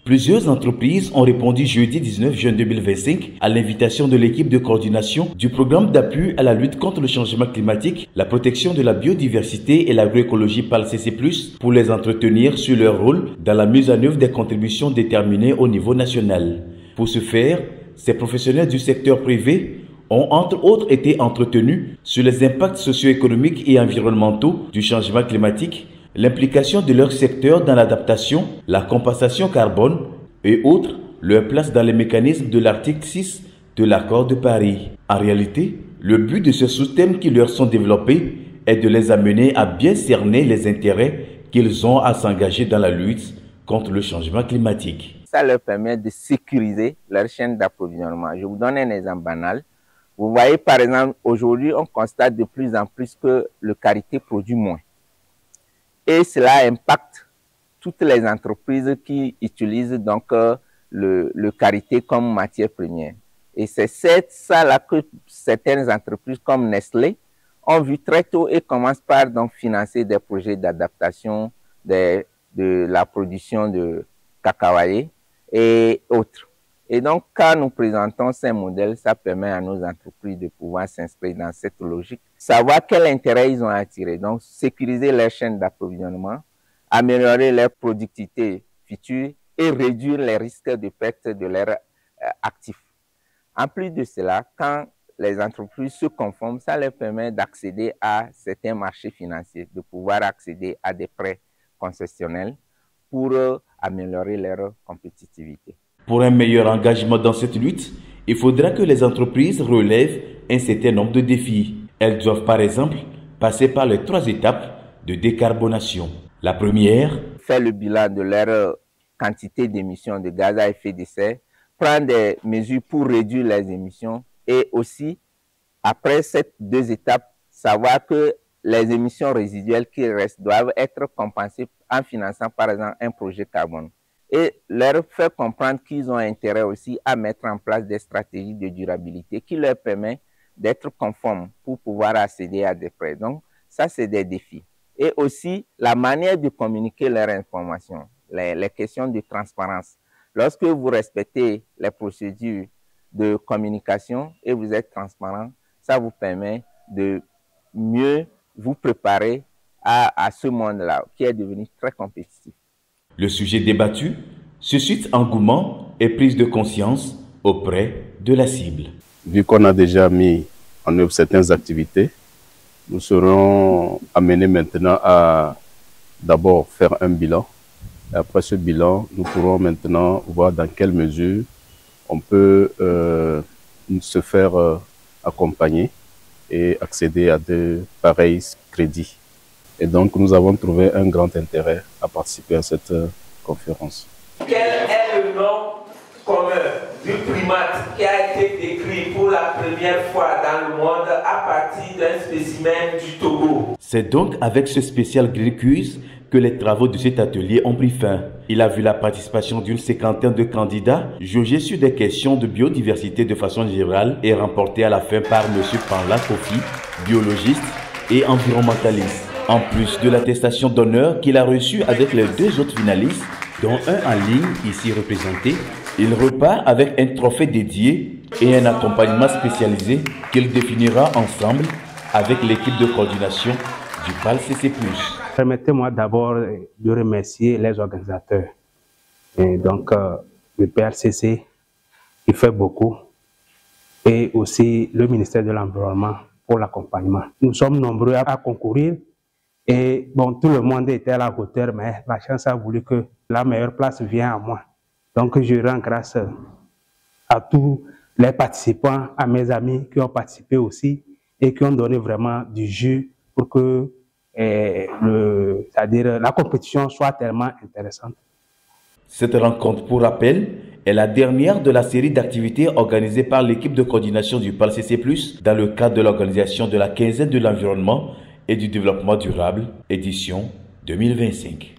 Plusieurs entreprises ont répondu jeudi 19 juin 2025 à l'invitation de l'équipe de coordination du programme d'appui à la lutte contre le changement climatique, la protection de la biodiversité et l'agroécologie PALCC+, pour les entretenir sur leur rôle dans la mise en œuvre des contributions déterminées au niveau national. Pour ce faire, ces professionnels du secteur privé ont entre autres été entretenus sur les impacts socio-économiques et environnementaux du changement climatique, l'implication de leur secteur dans l'adaptation, la compensation carbone et autres, leur place dans les mécanismes de l'article 6 de l'accord de Paris. En réalité, le but de ces sous-thèmes qui leur sont développés est de les amener à bien cerner les intérêts qu'ils ont à s'engager dans la lutte contre le changement climatique. Ça leur permet de sécuriser leur chaîne d'approvisionnement. Je vous donne un exemple banal. Vous voyez par exemple, aujourd'hui, on constate de plus en plus que le karité produit moins. Et cela impacte toutes les entreprises qui utilisent donc le karité comme matière première. Et c'est ça là que certaines entreprises comme Nestlé ont vu très tôt et commencent par donc financer des projets d'adaptation de la production de cacaoyer et autres. Et donc, quand nous présentons ces modèles, ça permet à nos entreprises de pouvoir s'inscrire dans cette logique, savoir quel intérêt ils ont à tirer. Donc, sécuriser leur chaîne d'approvisionnement, améliorer leur productivité future et réduire les risques de perte de leurs actifs. En plus de cela, quand les entreprises se conforment, ça leur permet d'accéder à certains marchés financiers, de pouvoir accéder à des prêts concessionnels pour améliorer leur compétitivité. Pour un meilleur engagement dans cette lutte, il faudra que les entreprises relèvent un certain nombre de défis. Elles doivent par exemple passer par les 3 étapes de décarbonation. La première, faire le bilan de leur quantité d'émissions de gaz à effet de serre, prendre des mesures pour réduire les émissions et aussi, après ces 2 étapes, savoir que les émissions résiduelles qui restent doivent être compensées en finançant par exemple un projet carbone. Et leur faire comprendre qu'ils ont intérêt aussi à mettre en place des stratégies de durabilité qui leur permettent d'être conformes pour pouvoir accéder à des prêts. Donc, ça, c'est des défis. Et aussi, la manière de communiquer leurs informations, les questions de transparence. Lorsque vous respectez les procédures de communication et vous êtes transparent, ça vous permet de mieux vous préparer à ce monde-là qui est devenu très compétitif. Le sujet débattu suscite engouement et prise de conscience auprès de la cible. Vu qu'on a déjà mis en œuvre certaines activités, nous serons amenés maintenant à d'abord faire un bilan. Et après ce bilan, nous pourrons maintenant voir dans quelle mesure on peut se faire accompagner et accéder à de pareils crédits. Et donc, nous avons trouvé un grand intérêt à participer à cette conférence. Quel est le nom commun du primate qui a été décrit pour la première fois dans le monde à partir d'un spécimen du Togo? C'est donc avec ce spécial Grill Quiz que les travaux de cet atelier ont pris fin. Il a vu la participation d'une 50aine de candidats jaugés sur des questions de biodiversité de façon générale et remportés à la fin par M. Panla Kofi, biologiste et environnementaliste. En plus de l'attestation d'honneur qu'il a reçue avec les 2 autres finalistes, dont un en ligne ici représenté, il repart avec un trophée dédié et un accompagnement spécialisé qu'il définira ensemble avec l'équipe de coordination du PALCC+. Permettez-moi d'abord de remercier les organisateurs. Et donc, le PALCC qui fait beaucoup et aussi le ministère de l'Environnement pour l'accompagnement. Nous sommes nombreux à concourir. Et bon, tout le monde était à la hauteur, mais la chance a voulu que la meilleure place vienne à moi. Donc, je rends grâce à tous les participants, à mes amis qui ont participé aussi et qui ont donné vraiment du jus pour que c'est-à-dire la compétition soit tellement intéressante. Cette rencontre, pour rappel, est la dernière de la série d'activités organisées par l'équipe de coordination du PALCC+, dans le cadre de l'organisation de la quinzaine de l'environnement et du développement durable, édition 2025.